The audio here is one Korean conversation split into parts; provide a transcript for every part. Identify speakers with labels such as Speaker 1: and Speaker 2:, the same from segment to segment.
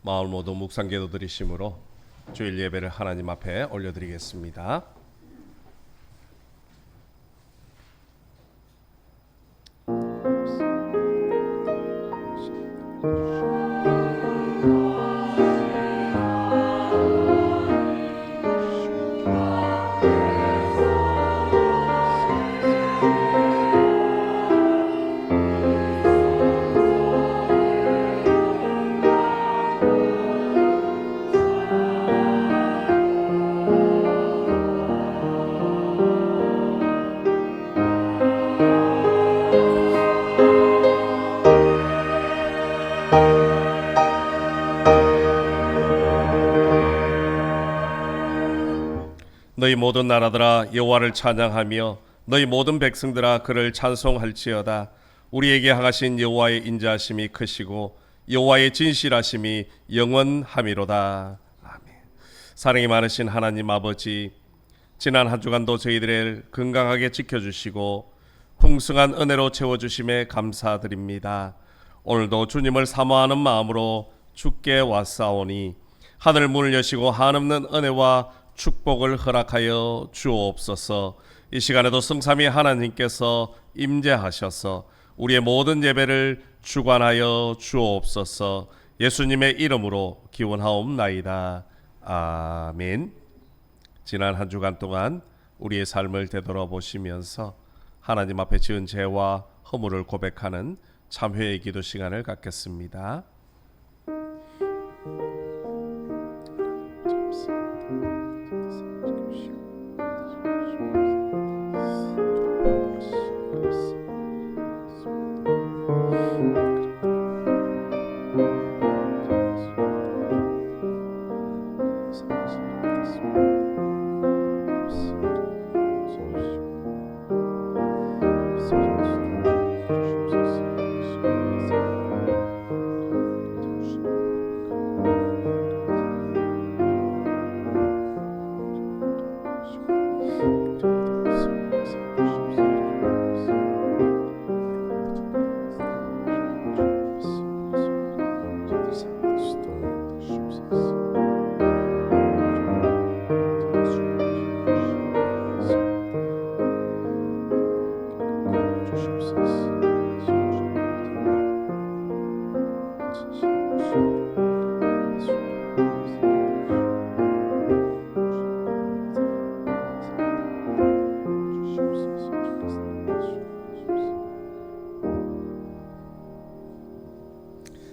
Speaker 1: 마을 모두 묵상기도 드리심으로 주일 예배를 하나님 앞에 올려드리겠습니다. 너희 모든 나라들아 여호와를 찬양하며 너희 모든 백성들아 그를 찬송할지어다. 우리에게 행하신 여호와의 인자하심이 크시고 여호와의 진실하심이 영원함이로다. 아멘. 사랑이 많으신 하나님 아버지, 지난 한 주간도 저희들을 건강하게 지켜주시고 풍성한 은혜로 채워주심에 감사드립니다. 오늘도 주님을 사모하는 마음으로 주께 왔사오니 하늘 문을 여시고 한없는 은혜와 축복을 허락하여 주옵소서. 이 시간에도 성삼위 하나님께서 임재하셔서 우리의 모든 예배를 주관하여 주옵소서. 예수님의 이름으로 기원하옵나이다. 아멘. 지난 한 주간 동안 우리의 삶을 되돌아보시면서 하나님 앞에 지은 죄와 허물을 고백하는 참회의 기도 시간을 갖겠습니다.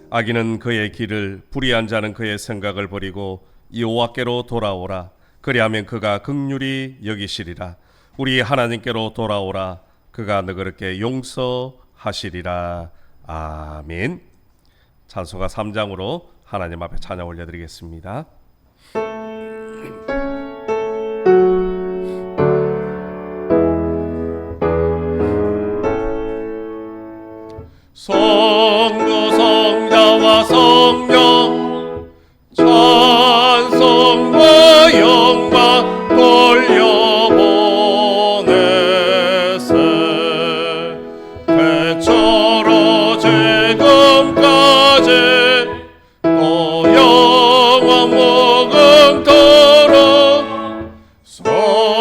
Speaker 1: 악인은 그의 길을, 불의한 자는 그의 생각을 버리고 여호와께로 돌아오라. 그리하면 그가 긍휼히 여기시리라. 우리 하나님께로 돌아오라. 그가 너그럽게 용서하시리라. 아멘. 찬송가 3장으로 하나님 앞에 찬양 올려드리겠습니다. 성부 성자와 성령 찬송과 영광 돌려보내세. 태초로 지금까지 또 영원 무궁토록 성삼위께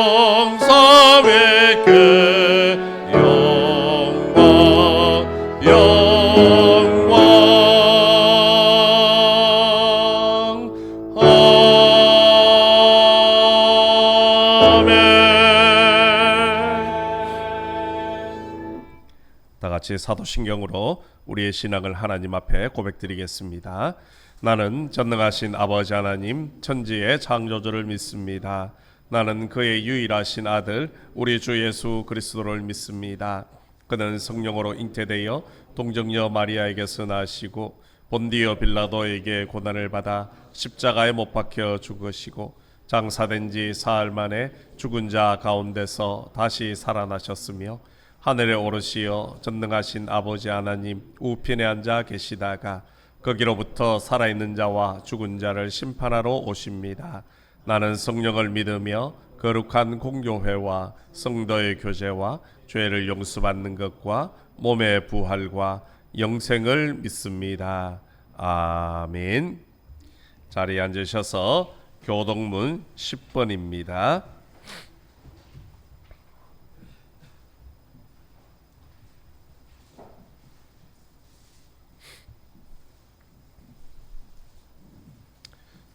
Speaker 1: 같이 사도신경으로 우리의 신앙을 하나님 앞에 고백드리겠습니다. 나는 전능하신 아버지 하나님 천지의 창조주를 믿습니다. 나는 그의 유일하신 아들 우리 주 예수 그리스도를 믿습니다. 그는 성령으로 잉태되어 동정녀 마리아에게서 나시고 본디오 빌라도에게 고난을 받아 십자가에 못 박혀 죽으시고 장사된 지 사흘 만에 죽은 자 가운데서 다시 살아나셨으며 하늘에 오르시어 전능하신 아버지 하나님 우편에 앉아 계시다가 거기로부터 살아있는 자와 죽은 자를 심판하러 오십니다. 나는 성령을 믿으며 거룩한 공교회와 성도의 교제와 죄를 용서받는 것과 몸의 부활과 영생을 믿습니다. 아멘. 자리에 앉으셔서 교동문 10번입니다.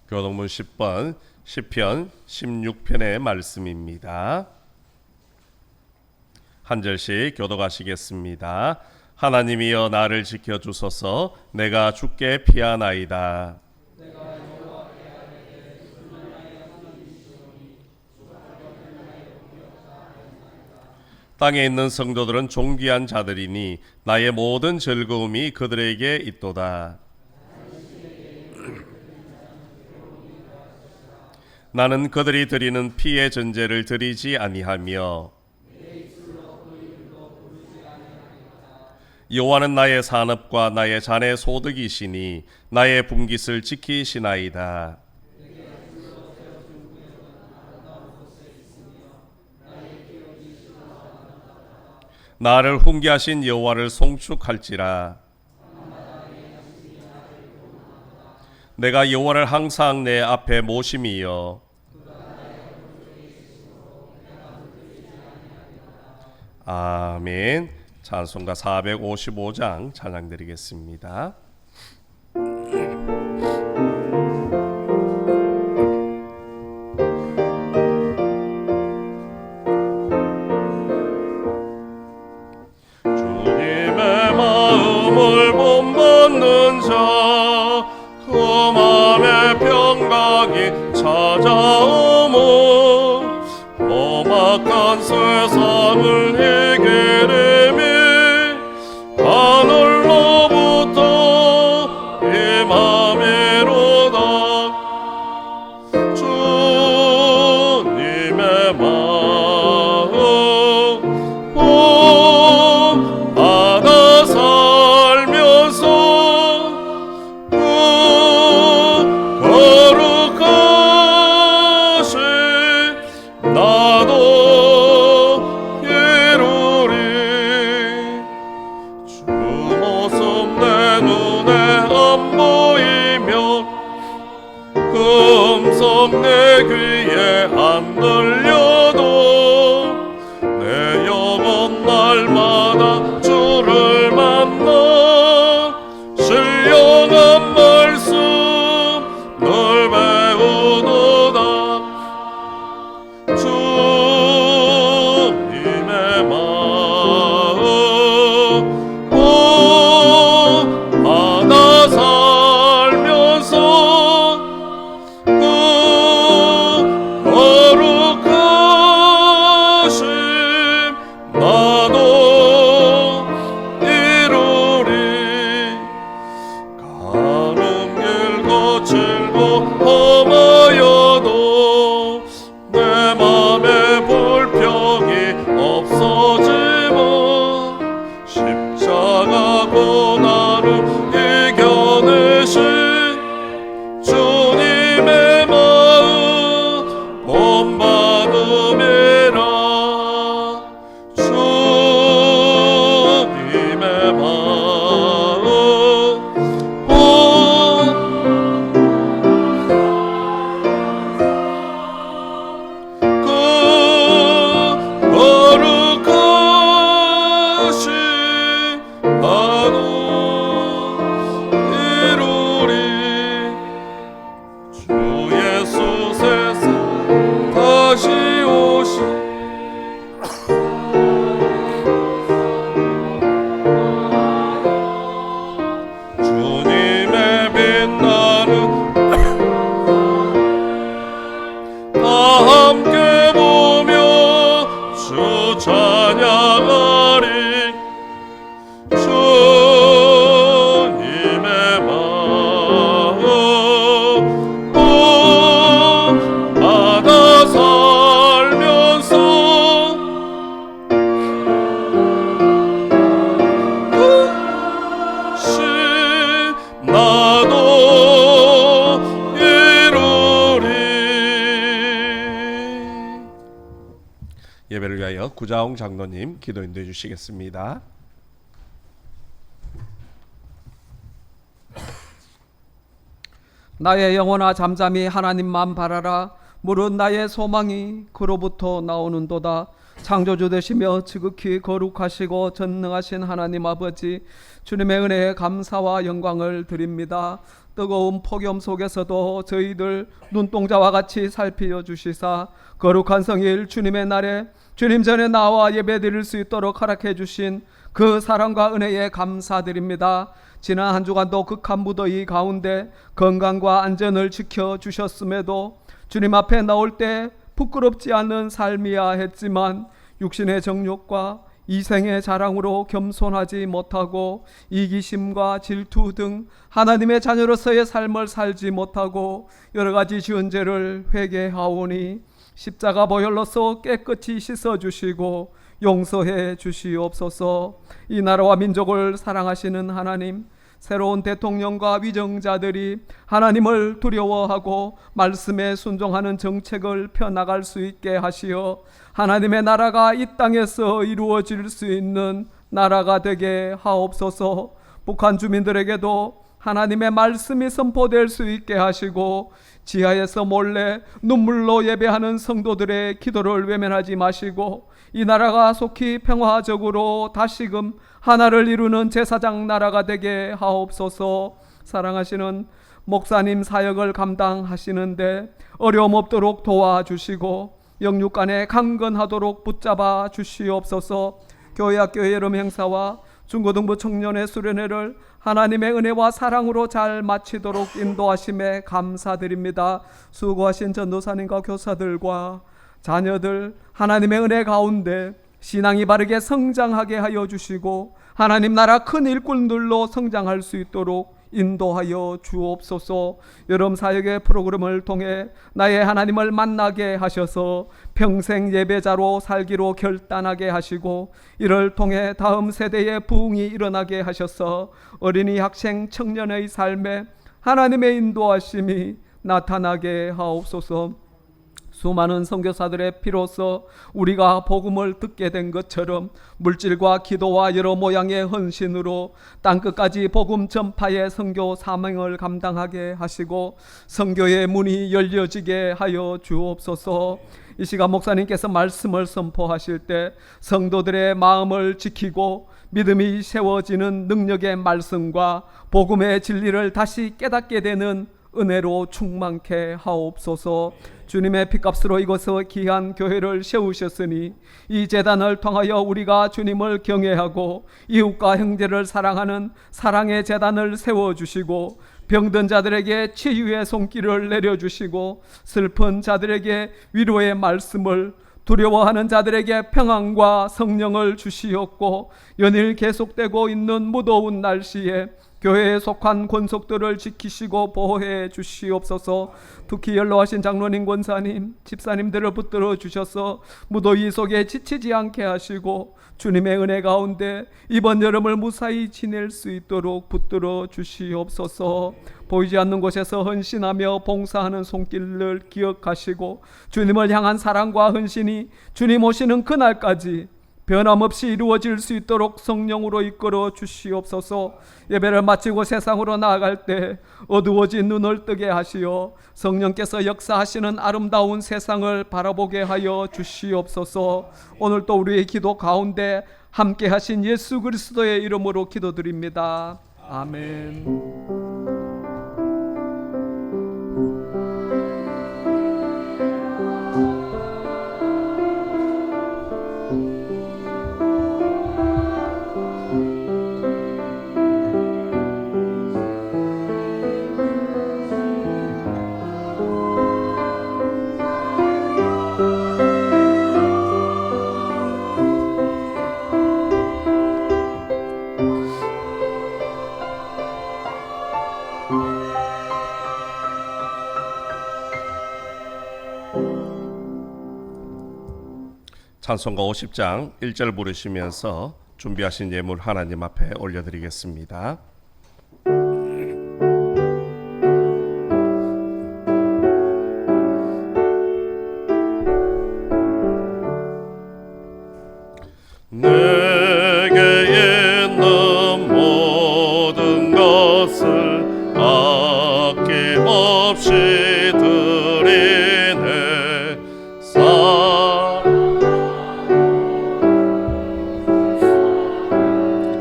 Speaker 1: 교동문 10번 시편 16편의 말씀입니다. 한 절씩 교독하시겠습니다. 하나님이여 나를 지켜주소서. 내가 주께 피하나이다. 땅에 있는 성도들은 존귀한 자들이니 나의 모든 즐거움이 그들에게 있도다. 나는 그들이 드리는 피의 전제를 드리지 아니하며 여호와는 나의 산업과 나의 잔의 소득이시니 나의 분깃을 지키시나이다. 나를 훈계하신 여호와를 송축할지라. 내가 여호와를 항상 내 앞에 모심이여. 아멘. 찬송가 455장 찬양드리겠습니다. 주님의 마음을 본받는 자, 그 맘에 평강이 찾아오모. 험악한 세상을 이기리니 하늘로부터 임함이로다. 주님의 마음 본받아 살면서 그 거룩하신 나도 이루리. 주 모습 내 눈에 안 보이며 음성 내 귀에 안 들려도 내 영혼 날마다 주를 만나 신령한 말씀 늘 배우도다. 주님의 마음 본받아 살면서 그 거룩하심 나도 이루리. 가는 길 거칠고 험하여도 내 맘에 불평이 없어지고 십자가 고난을 이겨내신 주님의 마음 본받음이라. 주님의 마음 그 거룩하신 나도 이루리. 주 예수 세상 다시 오시 주님의 빛나는 다 함께 보며 주 찬양하리. 주님의 마음 본받아 살면서 그 신 나도 이루리. 예배를 위하여 구자홍 장로님 기도 인도해 주시겠습니다.
Speaker 2: 나의 영혼아 잠잠히 하나님만 바라라. 무릇 나의 소망이 그로부터 나오는도다. 창조주 되시며 지극히 거룩하시고 전능하신 하나님 아버지, 주님의 은혜에 감사와 영광을 드립니다. 뜨거운 폭염 속에서도 저희들 눈동자와 같이 살피어 주시사 거룩한 성일 주님의 날에 주님 전에 나와 예배드릴 수 있도록 허락해 주신 그 사랑과 은혜에 감사드립니다. 지난 한 주간도 극한 무더위 가운데 건강과 안전을 지켜주셨음에도 주님 앞에 나올 때 부끄럽지 않은 삶이야 했지만 육신의 정욕과 이생의 자랑으로 겸손하지 못하고 이기심과 질투 등 하나님의 자녀로서의 삶을 살지 못하고 여러 가지 지은 죄를 회개하오니 십자가 보혈로서 깨끗이 씻어주시고 용서해 주시옵소서. 이 나라와 민족을 사랑하시는 하나님, 새로운 대통령과 위정자들이 하나님을 두려워하고 말씀에 순종하는 정책을 펴나갈 수 있게 하시어 하나님의 나라가 이 땅에서 이루어질 수 있는 나라가 되게 하옵소서. 북한 주민들에게도 하나님의 말씀이 선포될 수 있게 하시고 지하에서 몰래 눈물로 예배하는 성도들의 기도를 외면하지 마시고 이 나라가 속히 평화적으로 다시금 하나를 이루는 제사장 나라가 되게 하옵소서. 사랑하시는 목사님 사역을 감당하시는데 어려움 없도록 도와주시고 영육간에 강건하도록 붙잡아 주시옵소서. 교회학교의 여름 행사와 중고등부 청년의 수련회를 하나님의 은혜와 사랑으로 잘 마치도록 인도하심에 감사드립니다. 수고하신 전도사님과 교사들과 자녀들 하나님의 은혜 가운데 신앙이 바르게 성장하게 하여 주시고 하나님 나라 큰 일꾼들로 성장할 수 있도록 인도하여 주옵소서. 여름 사역의 프로그램을 통해 나의 하나님을 만나게 하셔서 평생 예배자로 살기로 결단하게 하시고 이를 통해 다음 세대의 부흥이 일어나게 하셔서 어린이, 학생, 청년의 삶에 하나님의 인도하심이 나타나게 하옵소서. 수많은 선교사들의 피로써 우리가 복음을 듣게 된 것처럼 물질과 기도와 여러 모양의 헌신으로 땅끝까지 복음 전파의 선교 사명을 감당하게 하시고 선교의 문이 열려지게 하여 주옵소서. 이 시간 목사님께서 말씀을 선포하실 때 성도들의 마음을 지키고 믿음이 세워지는 능력의 말씀과 복음의 진리를 다시 깨닫게 되는 은혜로 충만케 하옵소서. 주님의 피값으로 이곳에 귀한 교회를 세우셨으니 이 제단을 통하여 우리가 주님을 경외하고 이웃과 형제를 사랑하는 사랑의 제단을 세워주시고 병든 자들에게 치유의 손길을 내려주시고 슬픈 자들에게 위로의 말씀을, 두려워하는 자들에게 평안과 성령을 주시었고 연일 계속되고 있는 무더운 날씨에 교회에 속한 권속들을 지키시고 보호해 주시옵소서. 특히 연로하신 장로님, 권사님, 집사님들을 붙들어 주셔서 무더위 속에 지치지 않게 하시고 주님의 은혜 가운데 이번 여름을 무사히 지낼 수 있도록 붙들어 주시옵소서. 보이지 않는 곳에서 헌신하며 봉사하는 손길을 기억하시고 주님을 향한 사랑과 헌신이 주님 오시는 그날까지 변함없이 이루어질 수 있도록 성령으로 이끌어 주시옵소서. 예배를 마치고 세상으로 나아갈 때 어두워진 눈을 뜨게 하시어 성령께서 역사하시는 아름다운 세상을 바라보게 하여 주시옵소서. 오늘 또 우리의 기도 가운데 함께 하신 예수 그리스도의 이름으로 기도드립니다. 아멘.
Speaker 1: 찬송가 50장 1절 부르시면서 준비하신 예물 하나님 앞에 올려드리겠습니다. 내게 있는 모든 것을 아낌없이 없이 드리네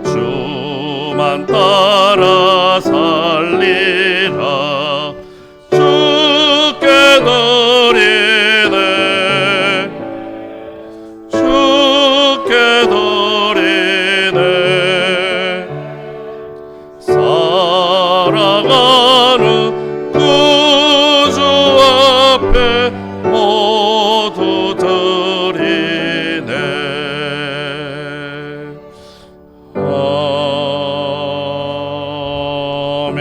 Speaker 1: 주만 따라 살리라 주께 드리네 주께 드리네 살아가는 구주 앞에 모두 드리네 아멘.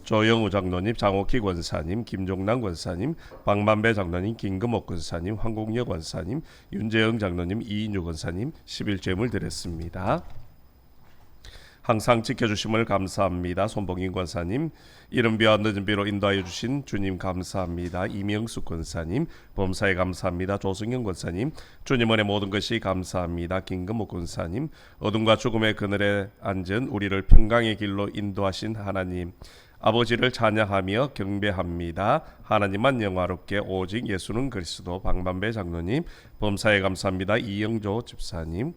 Speaker 1: 조영우 장로님, 장옥희 권사님, 김종남 권사님, 박만배 장로님, 김금옥 권사님, 황공여 권사님, 윤재영 장로님, 이인유 권사님 11죄물 드렸습니다. 항상 지켜주심을 감사합니다. 손봉인 권사님, 이른비와 늦은비로 인도하여 주신 주님 감사합니다. 이명숙 권사님, 범사에 감사합니다. 조승현 권사님, 주님 은혜 모든 것이 감사합니다. 김금옥 권사님, 어둠과 죽음의 그늘에 앉은 우리를 평강의 길로 인도하신 하나님, 아버지를 찬양하며 경배합니다. 하나님만 영화롭게 오직 예수는 그리스도. 박만배 장로님, 범사에 감사합니다. 이영조 집사님,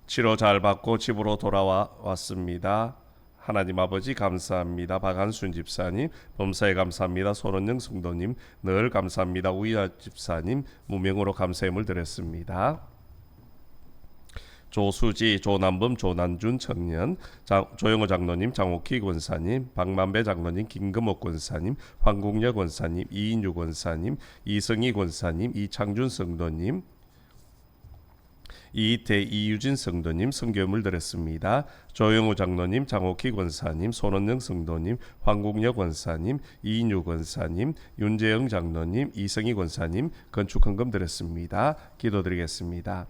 Speaker 1: 치료 잘 받고 집으로 돌아왔습니다. 하나님 아버지 감사합니다. 박한순 집사님, 범사에 감사합니다. 손원영 성도님, 늘 감사합니다. 우이아 집사님, 무명으로 감사함을 드렸습니다. 조수지, 조남범, 조난준 청년, 조영호 장로님, 장옥희 권사님, 박만배 장로님, 김금옥 권사님, 황국여 권사님, 이인유 권사님, 이성희 권사님, 이창준 성도님, 이태 이유진 성도님 성교물 드렸습니다. 조영우 장로님, 장옥희 권사님, 손원영 성도님, 황국여 권사님, 이인유 권사님, 윤재영 장로님, 이성희 권사님 건축헌금 드렸습니다. 기도드리겠습니다.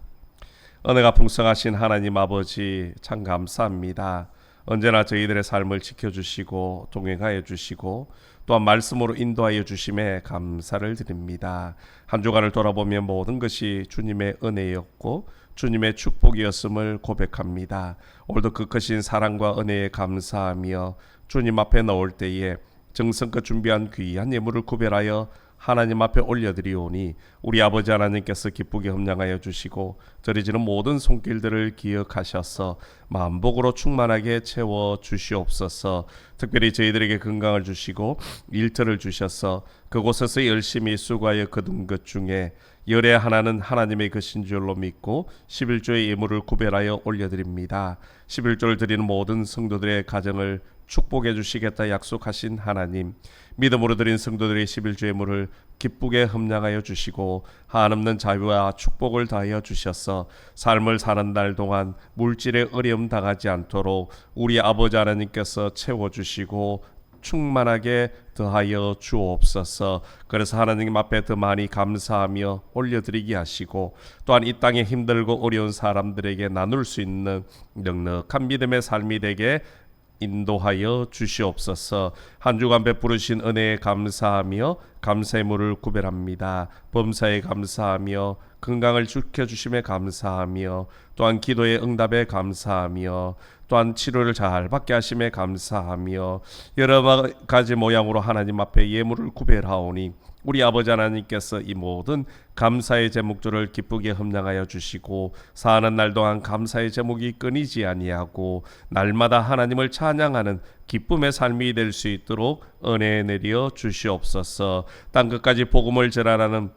Speaker 1: 은혜가 풍성하신 하나님 아버지 참 감사합니다. 언제나 저희들의 삶을 지켜주시고 동행하여 주시고 또한 말씀으로 인도하여 주심에 감사를 드립니다. 한 주간을 돌아보면 모든 것이 주님의 은혜였고 주님의 축복이었음을 고백합니다. 오늘도 그 크신 사랑과 은혜에 감사하며 주님 앞에 나올 때에 정성껏 준비한 귀한 예물을 구별하여 하나님 앞에 올려드리오니 우리 아버지 하나님께서 기쁘게 흠양하여 주시고 드려지는 모든 손길들을 기억하셔서 만복으로 충만하게 채워 주시옵소서. 특별히 저희들에게 건강을 주시고 일터를 주셔서 그곳에서 열심히 수고하여 거둔 것 중에 열의 하나는 하나님의 것인 줄로 믿고 11조의 예물을 구별하여 올려드립니다. 11조를 드리는 모든 성도들의 가정을 축복해 주시겠다 약속하신 하나님, 믿음으로 드린 성도들의 11조 예물을 기쁘게 흠양하여 주시고 한없는 자유와 축복을 다하여 주셔서 삶을 사는 날 동안 물질의 어려움 당하지 않도록 우리 아버지 하나님께서 채워주시고 충만하게 더하여 주옵소서. 그래서 하나님 앞에 더 많이 감사하며 올려드리게 하시고 또한 이 땅에 힘들고 어려운 사람들에게 나눌 수 있는 넉넉한 믿음의 삶이 되게 인도하여 주시옵소서. 한 주간 베푸르신 은혜에 감사하며 감사의 물을 구별합니다. 범사에 감사하며 건강을 지켜주심에 감사하며 또한 기도의 응답에 감사하며 또한 치료를 잘 받게 하심에 감사하며 여러 가지 모양으로 하나님 앞에 예물을 구별하오니 우리 아버지 하나님께서 이 모든 감사의 제목들을 기쁘게 흠양하여 주시고 사는 날 동안 감사의 제목이 끊이지 아니하고 날마다 하나님을 찬양하는 기쁨의 삶이 될 수 있도록 은혜 내려 주시옵소서. 땅끝까지 복음을 전하라는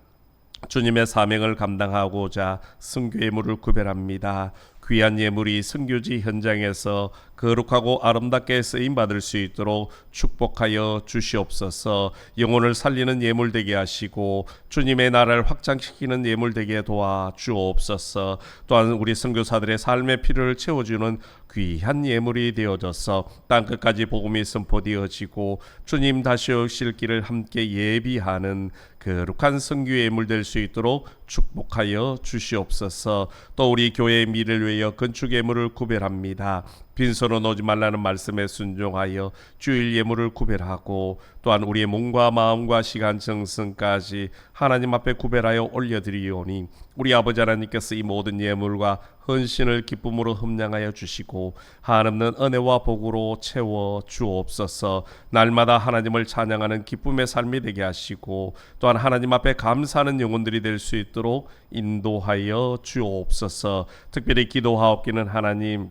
Speaker 1: 주님의 사명을 감당하고자 순교 예물을 구별합니다. 귀한 예물이 순교지 현장에서 거룩하고 아름답게 쓰임받을 수 있도록 축복하여 주시옵소서. 영혼을 살리는 예물 되게 하시고 주님의 나라를 확장시키는 예물 되게 도와주옵소서. 또한 우리 선교사들의 삶의 필요를 채워주는 귀한 예물이 되어져서 땅끝까지 복음이 선포되어지고 주님 다시 오실 길을 함께 예비하는 거룩한 선교 예물 될 수 있도록 축복하여 주시옵소서. 또 우리 교회의 미래를 위하여 건축 예물을 구별합니다. 빈손으로 오지 말라는 말씀에 순종하여 주일 예물을 구별하고 또한 우리의 몸과 마음과 시간 정성까지 하나님 앞에 구별하여 올려드리오니 우리 아버지 하나님께서 이 모든 예물과 헌신을 기쁨으로 흠량하여 주시고 한없는 은혜와 복으로 채워 주옵소서. 날마다 하나님을 찬양하는 기쁨의 삶이 되게 하시고 또한 하나님 앞에 감사하는 영혼들이 될 수 있도록 인도하여 주옵소서. 특별히 기도하옵기는 하나님,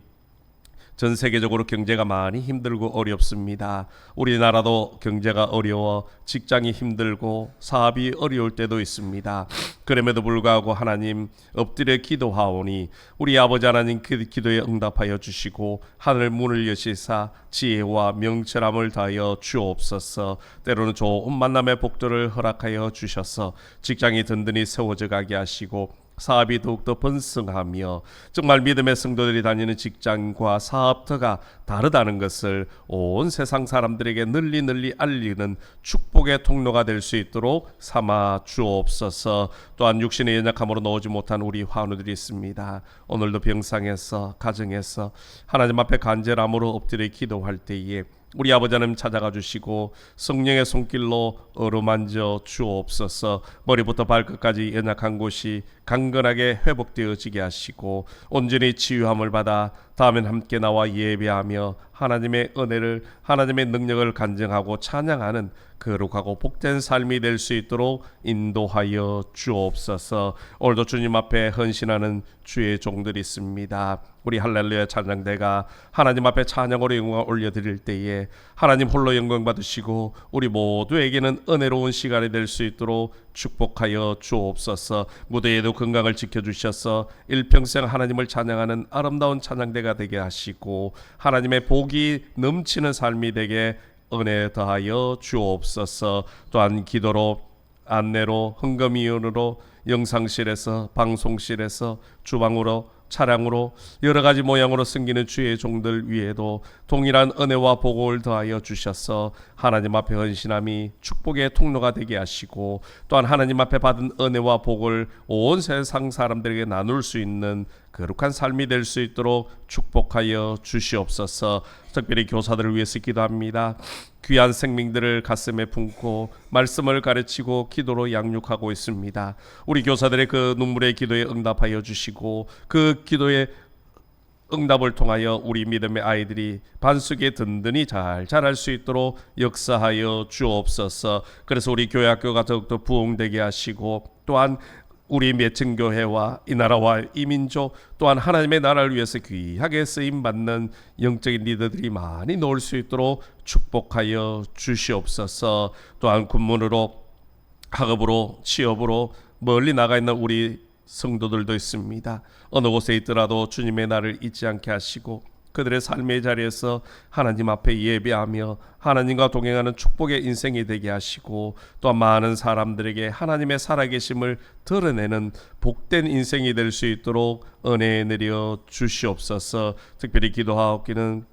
Speaker 1: 전 세계적으로 경제가 많이 힘들고 어렵습니다. 우리나라도 경제가 어려워 직장이 힘들고 사업이 어려울 때도 있습니다. 그럼에도 불구하고 하나님 엎드려 기도하오니 우리 아버지 하나님 그 기도에 응답하여 주시고 하늘 문을 여시사 지혜와 명철함을 다하여 주옵소서. 때로는 좋은 만남의 복들을 허락하여 주셔서 직장이 든든히 세워져 가게 하시고 사업이 더욱더 번성하며 정말 믿음의 성도들이 다니는 직장과 사업터가 다르다는 것을 온 세상 사람들에게 널리 알리는 축복의 통로가 될 수 있도록 삼아 주옵소서. 또한 육신의 연약함으로 나오지 못한 우리 환우들이 있습니다. 오늘도 병상에서 가정에서 하나님 앞에 간절함으로 엎드려 기도할 때에 우리 아버지 하나님 찾아가 주시고 성령의 손길로 어루만져 주옵소서. 머리부터 발끝까지 연약한 곳이 강건하게 회복되어지게 하시고 온전히 치유함을 받아 다음엔 함께 나와 예배하며 하나님의 은혜를, 하나님의 능력을 간증하고 찬양하는 거룩하고 복된 삶이 될 수 있도록 인도하여 주옵소서. 오늘도 주님 앞에 헌신하는 주의 종들이 있습니다. 우리 할렐루야 찬양대가 하나님 앞에 찬양으로 영광을 올려드릴 때에 하나님 홀로 영광 받으시고 우리 모두에게는 은혜로운 시간이 될 수 있도록 축복하여 주옵소서. 무대에도 건강을 지켜주셔서 일평생 하나님을 찬양하는 아름다운 찬양대가 되게 하시고 하나님의 복이 넘치는 삶이 되게 은혜 더하여 주옵소서. 또한 기도로, 안내로, 헌금위원으로, 영상실에서, 방송실에서, 주방으로, 차량으로 여러 가지 모양으로 섬기는 주의 종들 위에도 동일한 은혜와 복을 더하여 주셔서 하나님 앞에 헌신함이 축복의 통로가 되게 하시고 또한 하나님 앞에 받은 은혜와 복을 온 세상 사람들에게 나눌 수 있는 거룩한 삶이 될 수 있도록 축복하여 주시옵소서. 특별히 교사들을 위해서 기도합니다. 귀한 생명들을 가슴에 품고 말씀을 가르치고 기도로 양육하고 있습니다. 우리 교사들의 그 눈물의 기도에 응답하여 주시고 그 기도의 응답을 통하여 우리 믿음의 아이들이 반석에 든든히 잘 자랄 수 있도록 역사하여 주옵소서. 그래서 우리 교회학교가 더욱더 부흥되게 하시고 또한 우리 매천교회와 이 나라와 이 민족 또한 하나님의 나라를 위해서 귀하게 쓰임받는 영적인 리더들이 많이 놓을 수 있도록 축복하여 주시옵소서. 또한 군문으로, 학업으로, 취업으로 멀리 나가 있는 우리 성도들도 있습니다. 어느 곳에 있더라도 주님의 날을 잊지 않게 하시고 그들의 삶의 자리에서 하나님 앞에 예배하며 하나님과 동행하는 축복의 인생이 되게 하시고 또한 많은 사람들에게 하나님의 살아계심을 드러내는 복된 인생이 될 수 있도록 은혜 내려 주시옵소서. 특별히 기도하옵기는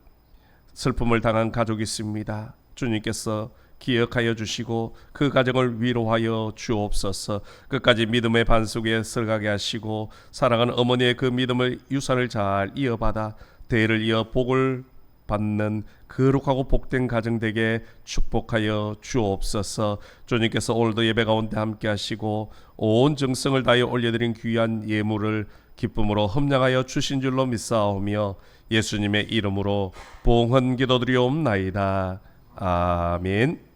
Speaker 1: 슬픔을 당한 가족이 있습니다. 주님께서 기억하여 주시고 그 가정을 위로하여 주옵소서. 끝까지 믿음의 반석에 서가게 하시고 사랑하는 어머니의 그 믿음의 유산을 잘 이어받아 대를 이어 복을 받는 거룩하고 복된 가정 되게 축복하여 주옵소서. 주님께서 오늘도 예배 가운데 함께 하시고 온 정성을 다하여 올려드린 귀한 예물을 기쁨으로 흠량하여 주신 줄로 믿사오며 예수님의 이름으로 봉헌 기도드리옵나이다. 아멘.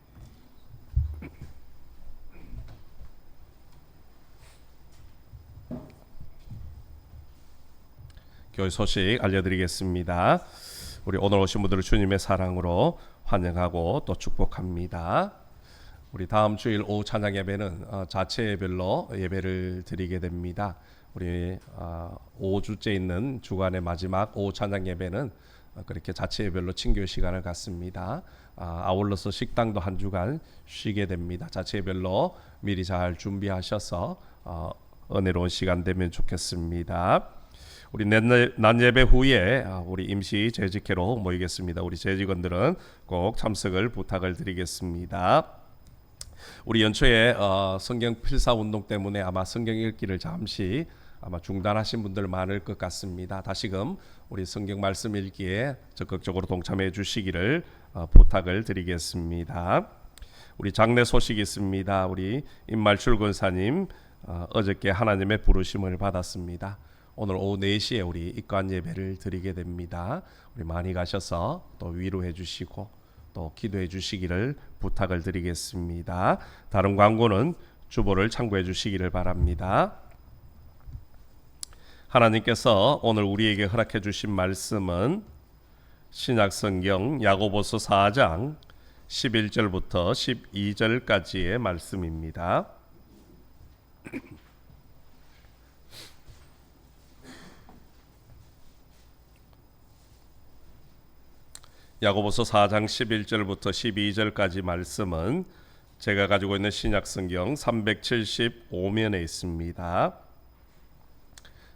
Speaker 1: 교회 소식 알려드리겠습니다. 우리 오늘 오신 분들을 주님의 사랑으로 환영하고 또 축복합니다. 우리 다음 주일 오후 찬양 예배는 자체 예배로 예배를 드리게 됩니다. 우리 5주째 있는 주간의 마지막 오후 찬양 예배는 그렇게 자체 예배로 친교 시간을 갖습니다. 아울러서 식당도 한 주간 쉬게 됩니다. 자체 예배로 미리 잘 준비하셔서 은혜로운 시간 되면 좋겠습니다. 우리 낮 예배 후에 우리 임시 재직회로 모이겠습니다. 우리 재직원들은 꼭 참석을 부탁을 드리겠습니다. 우리 연초에 성경 필사 운동 때문에 아마 성경 읽기를 잠시 아마 중단하신 분들 많을 것 같습니다. 다시금 우리 성경 말씀 읽기에 적극적으로 동참해 주시기를 부탁을 드리겠습니다. 우리 장례 소식이 있습니다. 우리 임말출 권사님 어저께 하나님의 부르심을 받았습니다. 오늘 오후 4시에 우리 입관 예배를 드리게 됩니다. 우리 많이 가셔서 또 위로해 주시고 또 기도해 주시기를 부탁을 드리겠습니다. 다른 광고는 주보를 참고해 주시기를 바랍니다. 하나님께서 오늘 우리에게 허락해 주신 말씀은 신약성경 야고보서 4장 11절부터 12절까지의 말씀입니다. 야고보서 4장 11절부터 12절까지 말씀은 제가 가지고 있는 신약성경 375면에 있습니다.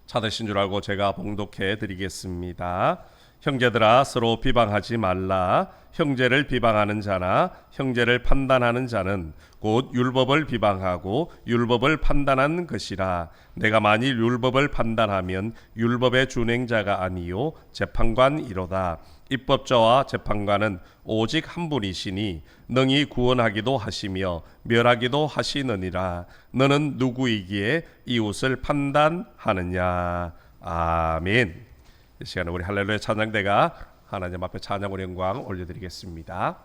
Speaker 1: 찾으신 줄 알고 제가 봉독해 드리겠습니다. 형제들아 서로 비방하지 말라. 형제를 비방하는 자나 형제를 판단하는 자는 곧 율법을 비방하고 율법을 판단하는 것이라. 내가 만일 율법을 판단하면 율법의 준행자가 아니요 재판관이로다. 입법자와 재판관은 오직 한 분이시니 능히 구원하기도 하시며 멸하기도 하시느니라. 너는 누구이기에 이웃을 판단하느냐. 아멘. 이 시간에 우리 할렐루야 찬양대가 하나님 앞에 찬양의 영광 올려드리겠습니다.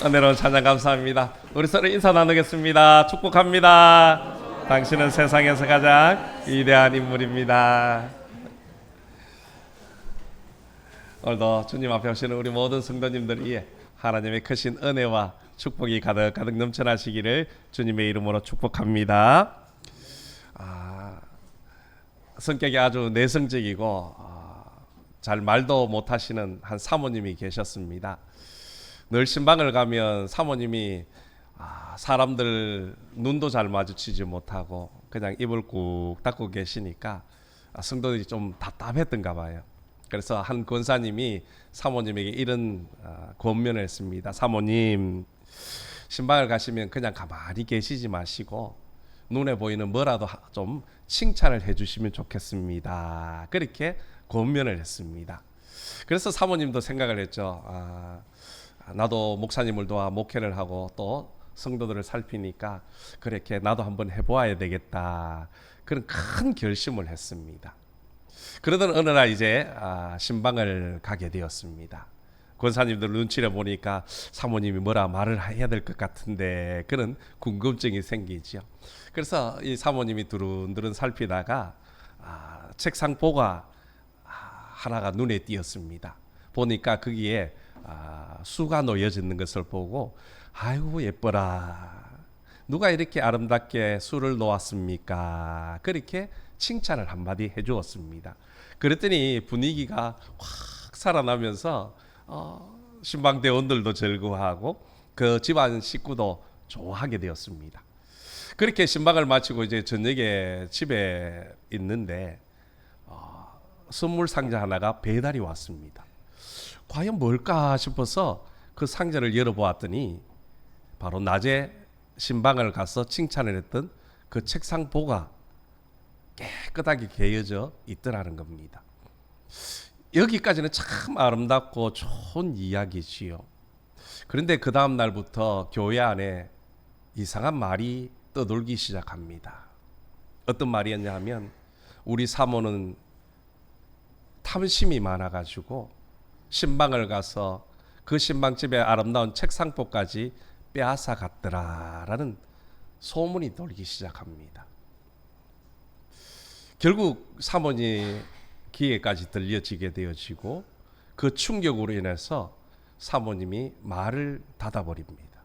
Speaker 1: 은혜로운 찬양 감사합니다. 우리 서로 인사 나누겠습니다. 축복합니다. 당신은 세상에서 가장 위대한 인물입니다. 오늘도 주님 앞에 오시는 우리 모든 성도님들 위해 하나님의 크신 은혜와 축복이 가득가득 넘쳐나시기를 주님의 이름으로 축복합니다. 성격이 아주 내성적이고 잘 말도 못하시는 한 사모님이 계셨습니다. 늘 신방을 가면 사모님이 사람들 눈도 잘 마주치지 못하고 그냥 입을 꾹 닫고 계시니까 성도들이 좀 답답했던가 봐요. 그래서 한 권사님이 사모님에게 이런 권면을 했습니다. 사모님, 신방을 가시면 그냥 가만히 계시지 마시고 눈에 보이는 뭐라도 좀 칭찬을 해주시면 좋겠습니다. 그렇게 권면을 했습니다. 그래서 사모님도 생각을 했죠. 나도 목사님을 도와 목회를 하고 또 성도들을 살피니까 그렇게 나도 한번 해보아야 되겠다. 그런 큰 결심을 했습니다. 그러던 어느 날 이제 신방을 가게 되었습니다. 권사님들 눈치를 보니까 사모님이 뭐라 말을 해야 될 것 같은데 그런 궁금증이 생기죠. 그래서 이 사모님이 두른두른 살피다가 책상 보가 하나가 눈에 띄었습니다. 보니까 거기에 수가 놓여져 있는 것을 보고 아이고 예뻐라. 누가 이렇게 아름답게 수를 놓았습니까? 그렇게 칭찬을 한마디 해주었습니다. 그랬더니 분위기가 확 살아나면서 신방 대원들도 즐거워하고 그 집안 식구도 좋아하게 되었습니다. 그렇게 신방을 마치고 이제 저녁에 집에 있는데 선물 상자 하나가 배달이 왔습니다. 과연 뭘까 싶어서 그 상자를 열어보았더니 바로 낮에 신방을 가서 칭찬을 했던 그 책상 보가 깨끗하게 개어져 있더라는 겁니다. 여기까지는 참 아름답고 좋은 이야기지요. 그런데 그 다음 날부터 교회 안에 이상한 말이 떠돌기 시작합니다. 어떤 말이었냐 하면 우리 사모는 탐심이 많아가지고 신방을 가서 그 신방집의 아름다운 책상보까지 빼앗아 갔더라라는 소문이 돌기 시작합니다. 결국 사모님 귀에까지 들려지게 되어지고 그 충격으로 인해서 사모님이 말을 닫아버립니다.